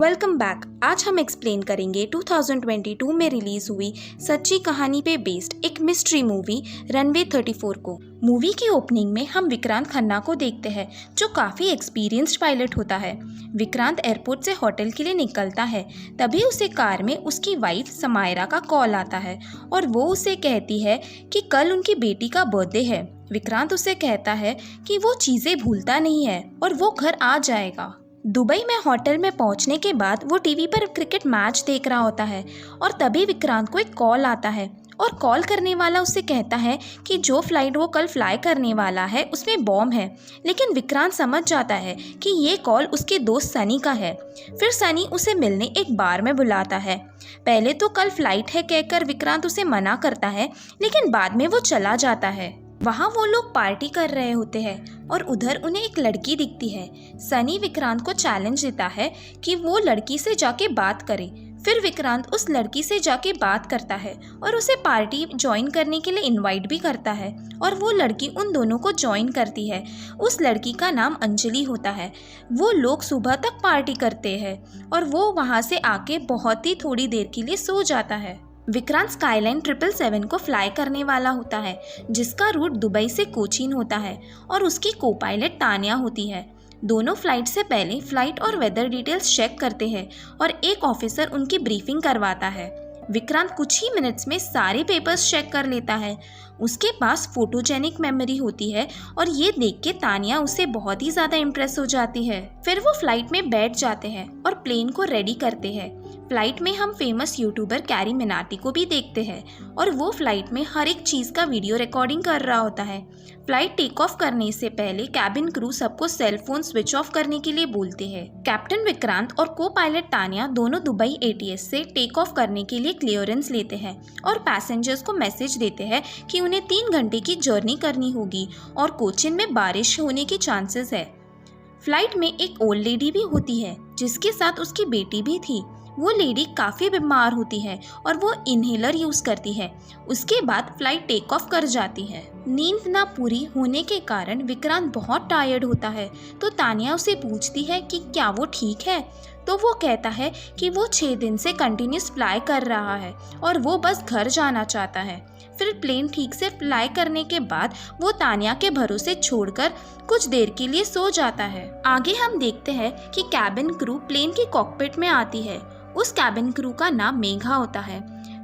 Welcome back. आज हम explain करेंगे 2022 में रिलीज हुई सच्ची कहानी पे बेस्ड एक मिस्ट्री मूवी रनवे 34 को। मूवी की ओपनिंग में हम विक्रांत खन्ना को देखते हैं जो काफ़ी एक्सपीरियंस्ड पायलट होता है। विक्रांत एयरपोर्ट से होटल के लिए निकलता है, तभी उसे कार में उसकी वाइफ समायरा का कॉल आता है और वो उसे कहती है कि कल उनकी बेटी का बर्थडे है। विक्रांत उसे कहता है कि वो चीज़ें भूलता नहीं है और वो घर आ जाएगा। दुबई में होटल में पहुंचने के बाद वो टीवी पर क्रिकेट मैच देख रहा होता है और तभी विक्रांत को एक कॉल आता है और कॉल करने वाला उससे कहता है कि जो फ्लाइट वो कल फ्लाई करने वाला है उसमें बॉम्ब है। लेकिन विक्रांत समझ जाता है कि ये कॉल उसके दोस्त सनी का है। फिर सनी उसे मिलने एक बार में बुलाता है। पहले तो कल फ्लाइट है कहकर विक्रांत उसे मना करता है, लेकिन बाद में वो चला जाता है। वहाँ वो लोग पार्टी कर रहे होते हैं और उधर उन्हें एक लड़की दिखती है। सनी विक्रांत को चैलेंज देता है कि वो लड़की से जाके बात करे। फिर विक्रांत उस लड़की से जाके बात करता है और उसे पार्टी ज्वाइन करने के लिए इनवाइट भी करता है और वो लड़की उन दोनों को ज्वाइन करती है। उस लड़की का नाम अंजलि होता है। वो लोग सुबह तक पार्टी करते हैं और वो वहाँ से आके बहुत ही थोड़ी देर के लिए सो जाता है। विक्रांत स्काईलाइन 777 को फ्लाई करने वाला होता है, जिसका रूट दुबई से कोचीन होता है और उसकी को पायलट तानिया होती है। दोनों फ्लाइट से पहले फ्लाइट और वेदर डिटेल्स चेक करते हैं और एक ऑफिसर उनकी ब्रीफिंग करवाता है। विक्रांत कुछ ही मिनट्स में सारे पेपर्स चेक कर लेता है। उसके पास फोटोजेनिक मेमोरी होती है और ये देख के तानिया उससे बहुत ही ज़्यादा इम्प्रेस हो जाती है। फिर वो फ्लाइट में बैठ जाते हैं और प्लेन को रेडी करते हैं। फ्लाइट में हम फेमस यूट्यूबर कैरी मिनाटी को भी देखते हैं और वो फ्लाइट में हर एक चीज़ का वीडियो रिकॉर्डिंग कर रहा होता है। फ्लाइट टेक ऑफ करने से पहले कैबिन क्रू सबको सेल फोन स्विच ऑफ करने के लिए बोलते हैं। कैप्टन विक्रांत और को पायलट तानिया दोनों दुबई एटीएस से टेक ऑफ करने के लिए क्लियरेंस लेते हैं और पैसेंजर्स को मैसेज देते हैं कि उन्हें 3 घंटे की जर्नी करनी होगी और कोचीन में बारिश होने की चांसेस है। फ्लाइट में एक ओल्ड लेडी भी होती है जिसके साथ उसकी बेटी भी थी। वो लेडी काफ़ी बीमार होती है और वो इनहेलर यूज़ करती है। उसके बाद फ्लाइट टेक ऑफ कर जाती है। नींद ना पूरी होने के कारण विक्रांत बहुत टायर्ड होता है, तो तानिया उसे पूछती है कि क्या वो ठीक है। तो वो कहता है कि वो 6 दिन से कंटिन्यूस फ्लाई कर रहा है और वो बस घर जाना चाहता है। फिर प्लेन ठीक से फ्लाई करने के बाद वो तानिया के भरोसे छोड़कर कुछ देर के लिए सो जाता है। आगे हम देखते हैं कि कैबिन क्रू प्लेन की कॉकपिट में आती है। उस कैबिन क्रू का नाम मेघा होता है।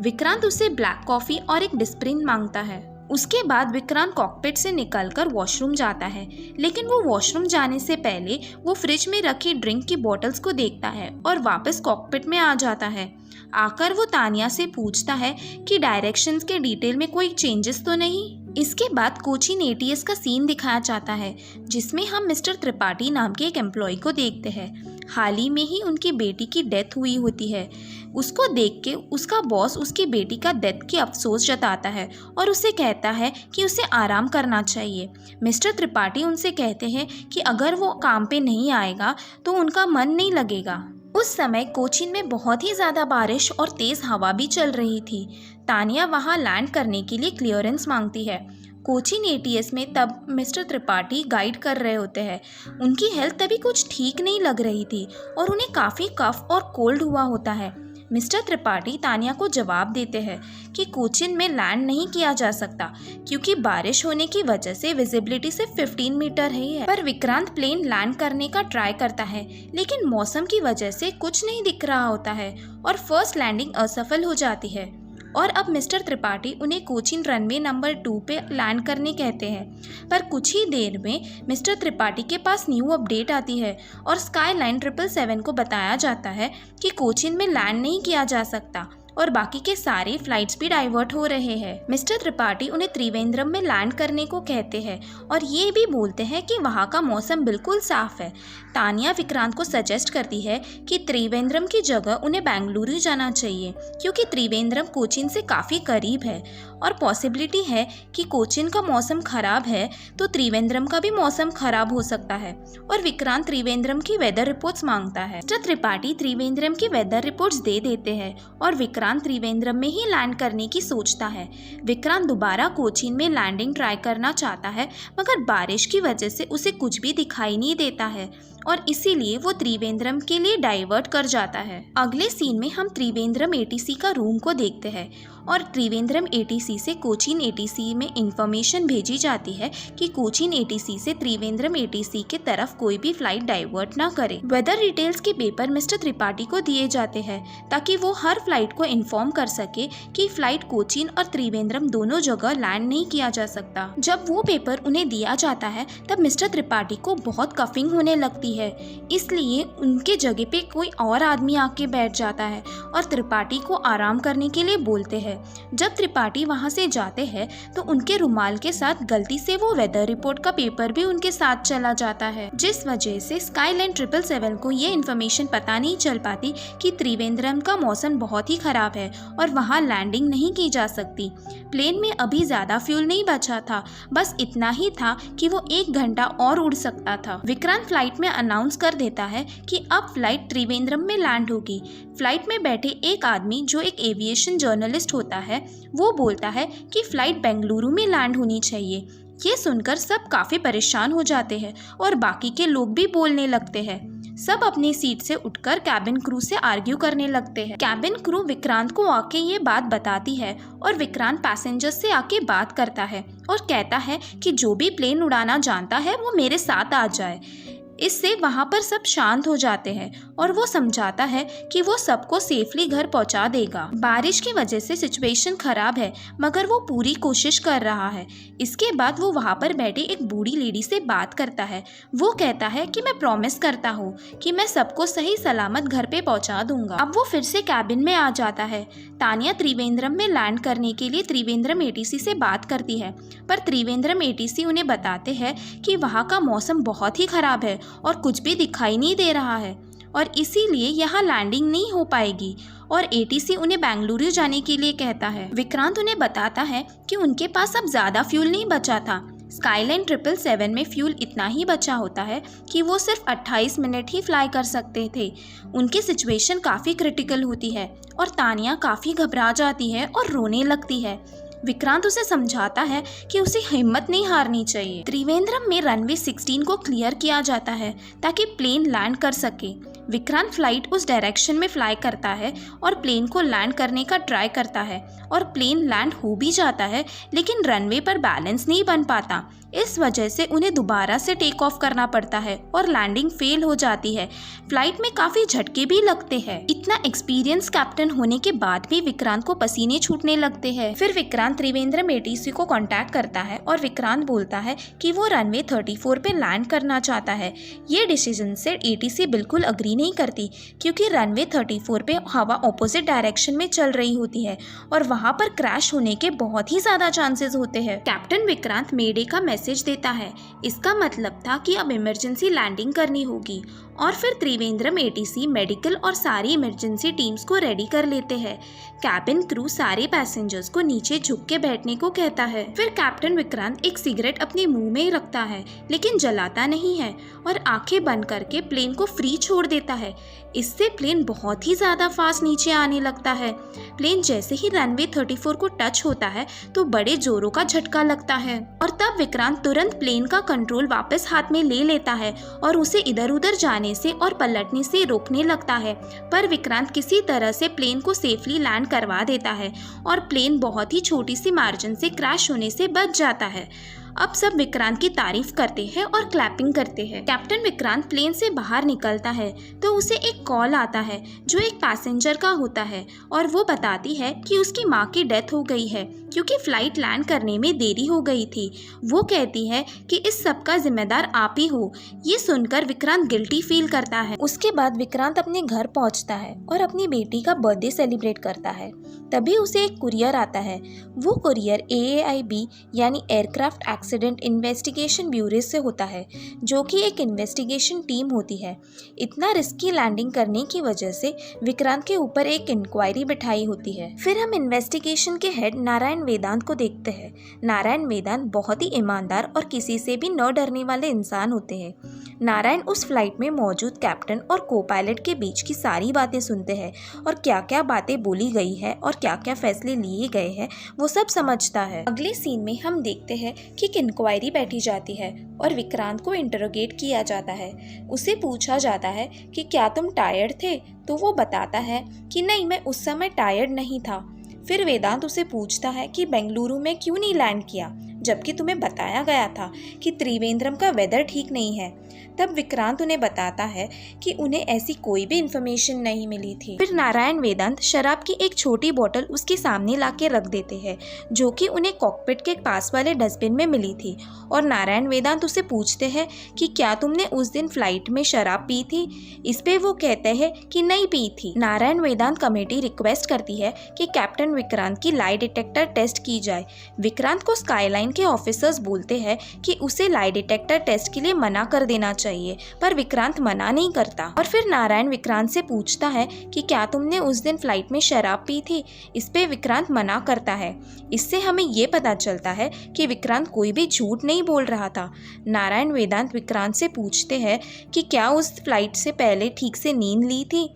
विक्रांत उसे ब्लैक कॉफ़ी और एक डिस्प्रिन मांगता है। उसके बाद विक्रांत कॉकपिट से निकलकर वॉशरूम जाता है, लेकिन वो वॉशरूम जाने से पहले वो फ्रिज में रखी ड्रिंक की बोतल्स को देखता है और वापस कॉकपिट में आ जाता है। आकर वो तानिया से पूछता है कि डायरेक्शंस के डिटेल में कोई चेंजेस तो नहीं। इसके बाद कोचीन एटीएस का सीन दिखाया जाता है, जिसमें हम मिस्टर त्रिपाठी नाम के एक एम्प्लॉय को देखते हैं। हाल ही में ही उनकी बेटी की डेथ हुई होती है। उसको देख के उसका बॉस उसकी बेटी का डेथ की अफसोस जताता है और उसे कहता है कि उसे आराम करना चाहिए। मिस्टर त्रिपाठी उनसे कहते हैं कि अगर वो काम पे नहीं आएगा तो उनका मन नहीं लगेगा। उस समय कोचीन में बहुत ही ज़्यादा बारिश और तेज़ हवा भी चल रही थी। तानिया वहाँ लैंड करने के लिए क्लियरेंस मांगती है। कोचीन एटीएस में तब मिस्टर त्रिपाठी गाइड कर रहे होते हैं। उनकी हेल्थ तभी कुछ ठीक नहीं लग रही थी और उन्हें काफ़ी कफ और कोल्ड हुआ होता है। मिस्टर त्रिपाठी तानिया को जवाब देते हैं कि कोचीन में लैंड नहीं किया जा सकता क्योंकि बारिश होने की वजह से विजिबिलिटी सिर्फ 15 मीटर ही है। पर विक्रांत प्लेन लैंड करने का ट्राई करता है, लेकिन मौसम की वजह से कुछ नहीं दिख रहा होता है और फर्स्ट लैंडिंग असफल हो जाती है। और अब मिस्टर त्रिपाठी उन्हें कोचीन रनवे नंबर 2 पे लैंड करने कहते हैं। पर कुछ ही देर में मिस्टर त्रिपाठी के पास न्यू अपडेट आती है और स्काईलाइन 777 को बताया जाता है कि कोचीन में लैंड नहीं किया जा सकता और बाकी के सारे फ्लाइट्स भी डाइवर्ट हो रहे हैं। मिस्टर त्रिपाठी उन्हें त्रिवेंद्रम में लैंड करने को कहते हैं और ये भी बोलते हैं कि वहाँ का मौसम बिल्कुल साफ है। तानिया विक्रांत को सजेस्ट करती है कि त्रिवेंद्रम की जगह उन्हें बेंगलुरु जाना चाहिए क्योंकि त्रिवेंद्रम कोचीन से काफ़ी करीब है और पॉसिबिलिटी है कि कोचीन का मौसम खराब है तो त्रिवेंद्रम का भी मौसम खराब हो सकता है। और विक्रांत त्रिवेंद्रम की वेदर रिपोर्ट्स मांगता है। मिस्टर त्रिपाठी त्रिवेंद्रम की वेदर रिपोर्ट्स दे देते हैं और विक्रांत त्रिवेंद्रम में ही लैंड करने की सोचता है। विक्रांत दोबारा कोचीन में लैंडिंग ट्राई करना चाहता है, मगर बारिश की वजह से उसे कुछ भी दिखाई नहीं देता है और इसीलिए वो त्रिवेंद्रम के लिए डाइवर्ट कर जाता है। अगले सीन में हम त्रिवेंद्रम एटीसी का रूम को देखते हैं और त्रिवेंद्रम एटीसी से कोचीन एटीसी में इंफॉर्मेशन भेजी जाती है कि कोचीन एटीसी से त्रिवेंद्रम एटीसी के तरफ कोई भी फ्लाइट डाइवर्ट ना करे। वेदर डिटेल्स के पेपर मिस्टर त्रिपाठी को दिए जाते हैं ताकि वो हर फ्लाइट को इन्फॉर्म कर सके कि फ्लाइट कोचीन और त्रिवेंद्रम दोनों जगह लैंड नहीं किया जा सकता। जब वो पेपर उन्हें दिया जाता है तब मिस्टर त्रिपाठी को बहुत कफिंग होने लगती है, इसलिए उनके जगह पे कोई और आदमी आके बैठ जाता है और त्रिपाठी को आराम करने के लिए बोलते हैं। जब त्रिपाठी वहां से जाते हैं तो उनके रुमाल के साथ गलती से वो वेदर रिपोर्ट का पेपर भी उनके साथ चला जाता है, जिस वजह से स्काईलाइन 777 को ये इन्फॉर्मेशन पता नहीं चल पाती कि त्रिवेंद्रम का मौसम बहुत ही खराब है और वहां लैंडिंग नहीं की जा सकती। प्लेन में अभी ज्यादा फ्यूल नहीं बचा था, बस इतना ही था कि वो 1 घंटा और उड़ सकता था। विक्रांत फ्लाइट में अनाउंस कर देता है कि अब फ्लाइट त्रिवेंद्रम में लैंड होगी। फ्लाइट में बैठे एक आदमी जो एक एविएशन जर्नलिस्ट होता है वो बोलता है कि फ्लाइट बेंगलुरु में लैंड होनी चाहिए। ये सुनकर सब काफी परेशान हो जाते हैं और बाकी के लोग भी बोलने लगते हैं। सब अपनी सीट से उठकर कैबिन क्रू से आर्ग्यू करने लगते हैं। कैबिन क्रू विक्रांत को आके ये बात बताती है और विक्रांत पैसेंजर्स से आके बात करता है और कहता है कि जो भी प्लेन उड़ाना जानता है वो मेरे साथ आ जाए। इससे वहाँ पर सब शांत हो जाते हैं और वो समझाता है कि वो सबको सेफली घर पहुँचा देगा। बारिश की वजह से सिचुएशन खराब है मगर वो पूरी कोशिश कर रहा है। इसके बाद वो वहाँ पर बैठी एक बूढ़ी लेडी से बात करता है। वो कहता है कि मैं प्रॉमिस करता हूँ कि मैं सबको सही सलामत घर पे पहुँचा दूंगा। अब वो फिर से कैबिन में आ जाता है। तानिया त्रिवेंद्रम में लैंड करने के लिए त्रिवेंद्रम एटीसी से बात करती है, पर त्रिवेंद्रम एटीसी उन्हें बताते हैं कि वहाँ का मौसम बहुत ही खराब है और कुछ भी दिखाई नहीं दे रहा है और इसीलिए यहाँ लैंडिंग नहीं हो पाएगी और एटीसी उन्हें बेंगलुरु जाने के लिए कहता है। विक्रांत उन्हें बताता है कि उनके पास अब ज़्यादा फ्यूल नहीं बचा था। स्काईलाइन 777 में फ्यूल इतना ही बचा होता है कि वो सिर्फ 28 मिनट ही फ्लाई कर सकते थे। उनकी सिचुएशन काफ़ी क्रिटिकल होती है और तानिया काफ़ी घबरा जाती है और रोने लगती है। विक्रांत उसे समझाता है कि उसे हिम्मत नहीं हारनी चाहिए। त्रिवेंद्रम में रनवे 16 को क्लियर किया जाता है ताकि प्लेन लैंड कर सके। विक्रांत फ्लाइट उस डायरेक्शन में फ्लाई करता है और प्लेन को लैंड करने का ट्राई करता है और प्लेन लैंड हो भी जाता है, लेकिन रनवे पर बैलेंस नहीं बन पाता। इस वजह से उन्हें दोबारा से टेक ऑफ करना पड़ता है और लैंडिंग फेल हो जाती है। फ्लाइट में काफ़ी झटके भी लगते हैं। इतना एक्सपीरियंस कैप्टन होने के बाद भी विक्रांत को पसीने छूटने लगते हैं। फिर विक्रांत त्रिवेंद्रम एटीसी को कांटेक्ट करता है और विक्रांत बोलता है कि वो रनवे 34 पे लैंड करना चाहता है। ये डिसीजन से एटीसी बिल्कुल अग्री नहीं करती क्योंकि रनवे 34 पे हवा ऑपोजिट डायरेक्शन में चल रही होती है और वहाँ पर क्रैश होने के बहुत ही ज़्यादा चांसेस होते हैं। कैप्टन विक्रांत मेडे का मैसेज देता है। इसका मतलब था कि अब इमरजेंसी लैंडिंग करनी होगी और फिर त्रिवेंद्रम एटीसी मेडिकल और सारी इमरजेंसी टीम्स को रेडी कर लेते हैं। कैबिन क्रू सारे पैसेंजर्स को नीचे झुक के बैठने को कहता है। फिर कैप्टन विक्रांत एक सिगरेट अपने मुंह में रखता है लेकिन जलाता नहीं है और आंखें बंद करके प्लेन को फ्री छोड़ देता है। इससे प्लेन बहुत ही ज़्यादा फास्ट नीचे आने लगता है। प्लेन जैसे ही रनवे 34 को टच होता है तो बड़े जोरों का झटका लगता है और तब विक्रांत तुरंत प्लेन का कंट्रोल वापस हाथ में ले लेता है और उसे इधर उधर जाने से और पलटने से रोकने लगता है। पर विक्रांत किसी तरह से प्लेन को सेफली लैंड करवा देता है और प्लेन बहुत ही छोटी सी मार्जिन से क्रैश होने से बच जाता है। अब सब विक्रांत की तारीफ करते हैं और क्लैपिंग करते हैं। कैप्टन विक्रांत प्लेन से बाहर निकलता है तो उसे एक कॉल आता है जो एक पैसेंजर का होता है और वो बताती है कि उसकी माँ की डेथ हो गई है क्योंकि फ्लाइट लैंड करने में देरी हो गई थी। वो कहती है कि इस सब का जिम्मेदार आप ही हो। ये सुनकर विक्रांत गिल्टी फील करता है। उसके बाद विक्रांत अपने घर पहुंचता है और अपनी बेटी का बर्थडे सेलिब्रेट करता है। तभी उसे एक कुरियर आता है। वो कुरियर AAIB यानी एयरक्राफ्ट एक्सीडेंट इन्वेस्टिगेशन ब्यूरो से होता है, जो कि एक इन्वेस्टिगेशन टीम होती है। इतना रिस्की लैंडिंग करने की वजह से विक्रांत के ऊपर एक इंक्वायरी बिठाई होती है। फिर हम इन्वेस्टिगेशन के हेड नारायण नारायण वेदांत को देखते हैं। नारायण वेदांत बहुत ही ईमानदार और किसी से भी न डरने वाले इंसान होते हैं। नारायण उस फ्लाइट में मौजूद कैप्टन और को पायलट के बीच की सारी बातें सुनते हैं और क्या क्या बातें बोली गई है और क्या क्या फैसले लिए गए हैं वो सब समझता है। अगले सीन में हम देखते हैं कि एक इंक्वायरी बैठी जाती है और विक्रांत को इंटरोगेट किया जाता है। उसे पूछा जाता है कि क्या तुम टायर्ड थे, तो वो बताता है कि नहीं, मैं उस समय टायर्ड नहीं था। फिर वेदांत उसे पूछता है कि बेंगलुरु में क्यों नहीं लैंड किया, जबकि तुम्हें बताया गया था कि त्रिवेंद्रम का वेदर ठीक नहीं है। तब विक्रांत उन्हें बताता है कि उन्हें ऐसी कोई भी इन्फॉर्मेशन नहीं मिली थी। फिर नारायण वेदांत शराब की एक छोटी बोतल उसके सामने लाके रख देते हैं, जो कि उन्हें कॉकपिट के पास वाले डस्टबिन में मिली थी। और नारायण वेदांत उसे पूछते हैं कि क्या तुमने उस दिन फ्लाइट में शराब पी थी। इस पे वो कहते हैं कि नहीं पी थी। नारायण वेदांत कमेटी रिक्वेस्ट करती है कि कैप्टन विक्रांत की लाई डिटेक्टर टेस्ट की जाए। विक्रांत को स्काईलाइन के ऑफिसर्स बोलते हैं कि उसे लाई डिटेक्टर टेस्ट के लिए मना कर देना चाहिए, पर विक्रांत मना नहीं करता। और फिर नारायण विक्रांत से पूछता है कि क्या तुमने उस दिन फ्लाइट में शराब पी थी। इस पे विक्रांत मना करता है। इससे हमें ये पता चलता है कि विक्रांत कोई भी झूठ नहीं बोल रहा था। नारायण वेदांत विक्रांत से पूछते हैं कि क्या उस फ्लाइट से पहले ठीक से नींद ली थी।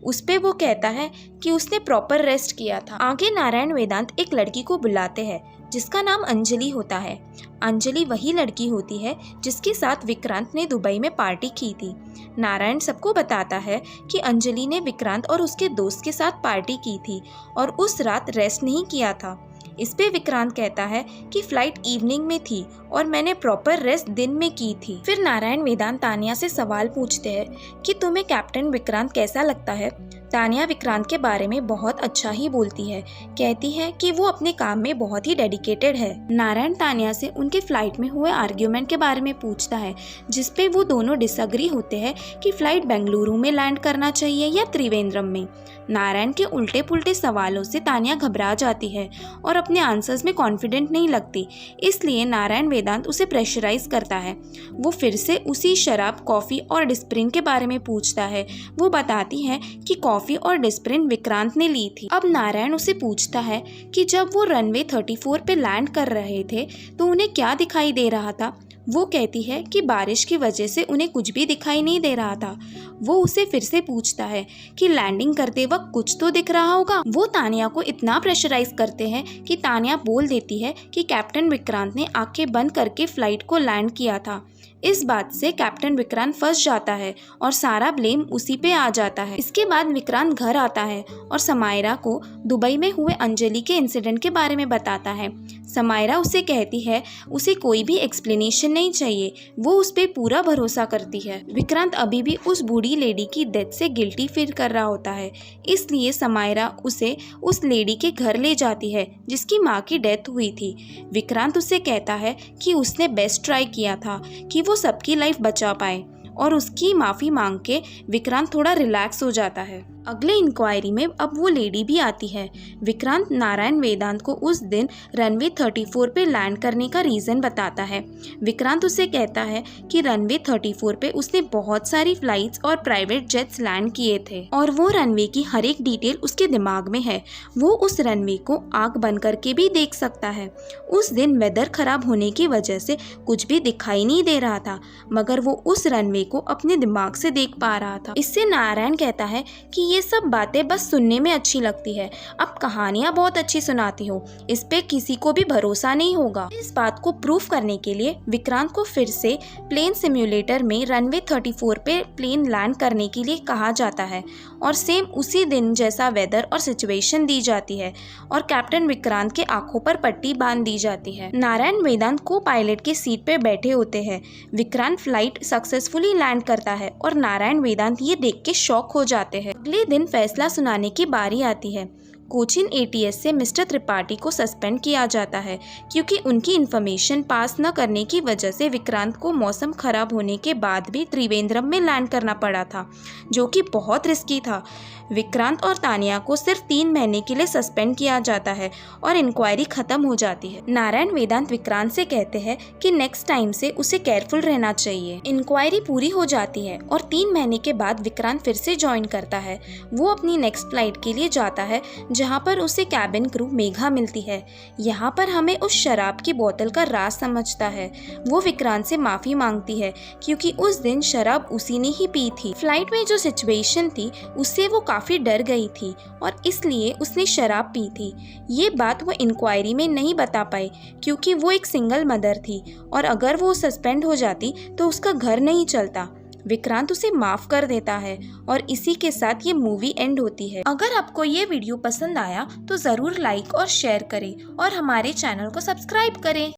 उस पे वो कहता है कि उसने प्रॉपर रेस्ट किया था। आगे नारायण वेदांत एक लड़की को बुलाते हैं जिसका नाम अंजलि होता है। अंजलि वही लड़की होती है जिसके साथ विक्रांत ने दुबई में पार्टी की थी। नारायण सबको बताता है कि अंजलि ने विक्रांत और उसके दोस्त के साथ पार्टी की थी और उस रात रेस्ट नहीं किया था। इस पे विक्रांत कहता है कि फ्लाइट इवनिंग में थी और मैंने प्रॉपर रेस्ट दिन में की थी। फिर नारायण वेदांत तानिया से सवाल पूछते हैं कि तुम्हें कैप्टन विक्रांत कैसा लगता है। तानिया विक्रांत के बारे में बहुत अच्छा ही बोलती है, कहती है कि वो अपने काम में बहुत ही डेडिकेटेड है। नारायण तानिया से उनके फ्लाइट में हुए आर्ग्यूमेंट के बारे में पूछता है, जिसपे वो दोनों डिसएग्री होते हैं कि फ्लाइट बेंगलुरु में लैंड करना चाहिए या त्रिवेंद्रम में। नारायण के उल्टे पुल्टे सवालों से तानिया घबरा जाती है और अपने आंसर्स में कॉन्फिडेंट नहीं लगती, इसलिए नारायण वेदांत उसे प्रेशराइज करता है। वो फिर से उसी शराब, कॉफ़ी और डिस्प्रिन के बारे में पूछता है। वो बताती है कि कॉफ़ी और डिस्प्रिन विक्रांत ने ली थी। अब नारायण उसे पूछता है कि जब वो रनवे 34 पे लैंड कर रहे थे तो उन्हें क्या दिखाई दे रहा था। वो कहती है कि बारिश की वजह से उन्हें कुछ भी दिखाई नहीं दे रहा था। वो उसे फिर से पूछता है कि लैंडिंग करते वक्त कुछ तो दिख रहा होगा। वो तानिया को इतना प्रेशराइज करते हैं कि तानिया बोल देती है कि कैप्टन विक्रांत ने आंखें बंद करके फ्लाइट को लैंड किया था। इस बात से कैप्टन विक्रांत फंस जाता है और सारा ब्लेम उसी पे आ जाता है। इसके बाद विक्रांत घर आता है और समायरा को दुबई में हुए अंजलि के इंसिडेंट के बारे में बताता है। समायरा उसे कहती है उसे कोई भी एक्सप्लेनेशन नहीं चाहिए, वो उस पर पूरा भरोसा करती है। विक्रांत अभी भी उस बूढ़ी लेडी की डेथ से गिल्टी फील कर रहा होता है, इसलिए समायरा उसे उस लेडी के घर ले जाती है जिसकी माँ की डेथ हुई थी। विक्रांत उसे कहता है कि उसने बेस्ट ट्राई किया था कि वो सबकी लाइफ बचा पाए और उसकी माफ़ी मांग के विक्रांत थोड़ा रिलैक्स हो जाता है। अगले इंक्वायरी में अब वो लेडी भी आती है। विक्रांत नारायण वेदांत को उस दिन रनवे 34 पे लैंड करने का रीज़न बताता है। विक्रांत उसे कहता है कि रनवे 34 पे उसने बहुत सारी फ्लाइट्स और प्राइवेट जेट्स लैंड किए थे और वो रनवे की हर एक डिटेल उसके दिमाग में है। वो उस रनवे को आँख बंद करके भी देख सकता है। उस दिन वेदर खराब होने की वजह से कुछ भी दिखाई नहीं दे रहा था, मगर वो उस रनवे को अपने दिमाग से देख पा रहा था। इससे नारायण कहता है कि ये सब बातें बस सुनने में अच्छी लगती है, अब कहानियाँ बहुत अच्छी सुनाती हो, इस पे किसी को भी भरोसा नहीं होगा। इस बात को प्रूफ करने के लिए विक्रांत को फिर से प्लेन सिम्युलेटर में रनवे 34 पे प्लेन लैंड करने के लिए कहा जाता है और सेम उसी दिन जैसा वेदर और सिचुएशन दी जाती है और कैप्टन विक्रांत के आंखों पर पट्टी बांध दी जाती है। नारायण वेदांत को पायलट के सीट पे बैठे होते हैं। विक्रांत फ्लाइट सक्सेसफुली लैंड करता है और नारायण वेदांत ये देख के शॉक हो जाते हैं। अगले दिन फैसला सुनाने की बारी आती है। कोचिन एटीएस से मिस्टर त्रिपाठी को सस्पेंड किया जाता है क्योंकि उनकी इन्फॉर्मेशन पास न करने की वजह से विक्रांत को मौसम खराब होने के बाद भी त्रिवेंद्रम में लैंड करना पड़ा था, जो कि बहुत रिस्की था। विक्रांत और तानिया को सिर्फ 3 महीने के लिए सस्पेंड किया जाता है और इंक्वायरी खत्म हो जाती है। नारायण वेदांत विक्रांत से कहते हैं कि नेक्स्ट टाइम से उसे केयरफुल रहना चाहिए। इंक्वायरी पूरी हो जाती है और 3 महीने के बाद विक्रांत फिर से ज्वाइन करता है। वो अपनी नेक्स्ट फ्लाइट के लिए जाता है जहाँ पर उसे कैबिन क्रू मेघा मिलती है। यहाँ पर हमें उस शराब की बोतल का राज समझता है। वो विक्रांत से माफ़ी मांगती है क्योंकि उस दिन शराब उसी ने ही पी थी। फ्लाइट में जो सिचुएशन थी उससे वो काफ़ी डर गई थी और इसलिए उसने शराब पी थी। ये बात वो इंक्वायरी में नहीं बता पाई क्योंकि वो एक सिंगल मदर थी और अगर वो सस्पेंड हो जाती तो उसका घर नहीं चलता। विक्रांत उसे माफ कर देता है और इसी के साथ ये मूवी एंड होती है। अगर आपको ये वीडियो पसंद आया तो ज़रूर लाइक और शेयर करें और हमारे चैनल को सब्सक्राइब करें।